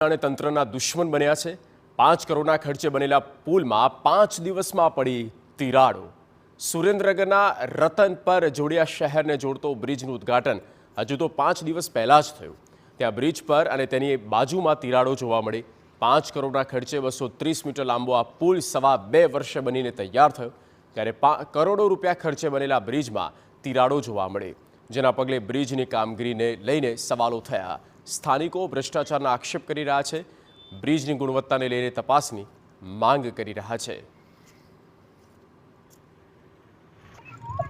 અને તંત્રના દુશ્મન બન્યા છે। 5 કરોડના ખર્ચે બનેલા પુલમાં 5 દિવસમાં પડી તિરાડો। સુરેન્દ્રનગરના રતનપર જોડિયા શહેરને જોડતો બ્રિજનું ઉદ્ઘાટન હજુ તો 5 દિવસ પહેલા જ થયું। ત્યાં બ્રિજ પર અને તેની બાજુમાં તિરાડો જોવા મળી। 5 કરોડના ખર્ચે 230 મીટર લાંબો આ પુલ સવા 2 વર્ષે બનીને તૈયાર થયો, ત્યારે કરોડો રૂપિયા ખર્ચે બનેલા બ્રિજમાં તિરાડો જોવા મળી, જેના પગલે બ્રિજની કામગીરીને લઈને સવાલો થયા। સ્થાનિકો ભ્રષ્ટાચારના આક્ષેપ કરી રહ્યા છે, બ્રિજની ગુણવત્તાને લઈને તપાસની માંગ કરી રહ્યા છે।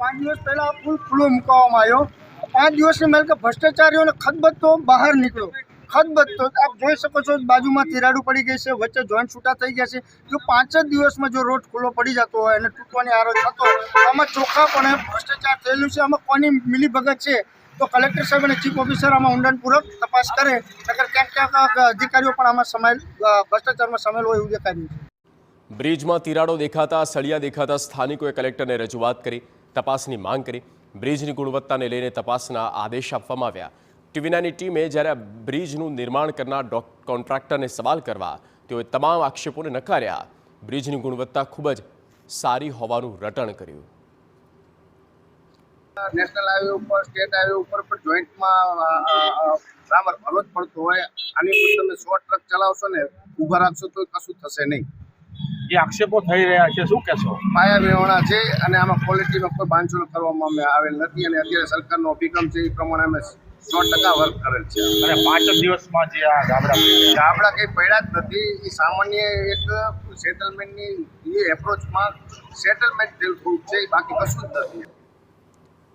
5 દિવસ પહેલા પુલ ખુલ્લો મૂકવામાં આવ્યો। 5 દિવસની મેલ કે ભ્રષ્ટાચારીઓને ખતબત્તો બહાર નીકળ્યો। ખતબત્તો આપ જોઈ શકો છો, બાજુમાં તિરાડો પડી ગઈ છે, વચ્ચે જોઈન્ટ છૂટા થઈ ગયા છે। જો 5 જ દિવસમાં જો રોડ ખુલ્લો પડી જતો હોય અને તૂટવાની આરો થતો હોય તો આમાં ચોખ્ખાપણે ભ્રષ્ટાચાર થયેલું છે। આમાં કોની મિલીભગત છે તો કલેક્ટર સાહેબ અને ચીફ ઓફિસર આમાં ઊંડાણપૂર્વક તપાસ કરે, નકર ક્યાંક અધિકારીઓ પણ આમાં ભ્રષ્ટાચારમાં સામેલ હોય એવું દેખાય રહ્યું છે। બ્રિજમાં તિરાડો દેખાતા, સળિયા દેખાતા સ્થાનિકોએ કલેક્ટરને રજૂઆત કરી, તપાસની માંગ કરી। બ્રિજની ગુણવત્તાને લઈને તપાસના આદેશ આપવામાં આવ્યા। ટીવી9ની ટીમે જ્યારે બ્રિજનું નિર્માણ કરનાર કોન્ટ્રાક્ટરને સવાલ કરવા તેઓએ તમામ આક્ષેપોને નકાર્યા। બ્રિજની ગુણવત્તા ખૂબ જ સારી હોવાનું રટણ કર્યું। નેશનલ હાઈવે ઉપર, સ્ટેટ હાઈવે ઉપર પણ જોઈન્ટમાં બરાબર ભરવો જ પડતો હોય। આની ઉપર તમે 100 ટ્રક ચલાવશો ને ઊભા રાખશો તો કશું થશે નહીં। એ આક્ષેપો થઈ રહ્યા છે, શું કહેશો? પાયા વિહોણા છે અને આમાં ક્વોલિટીમાં કોઈ બાંધછોડ કરવામાં આવેલ નથી અને અત્યારે સરકારનો અભિગમ છે એ પ્રમાણે અમે 100% વર્ક કરેલ છે। અને 5 જ દિવસમાં જે આ ગાબડા કંઈ પડ્યા જ નથી। એ સામાન્ય એક સેટલમેન્ટની એ એપ્રોચમાં સેટલમેન્ટ થયેલું છે, બાકી કશું જ નથી।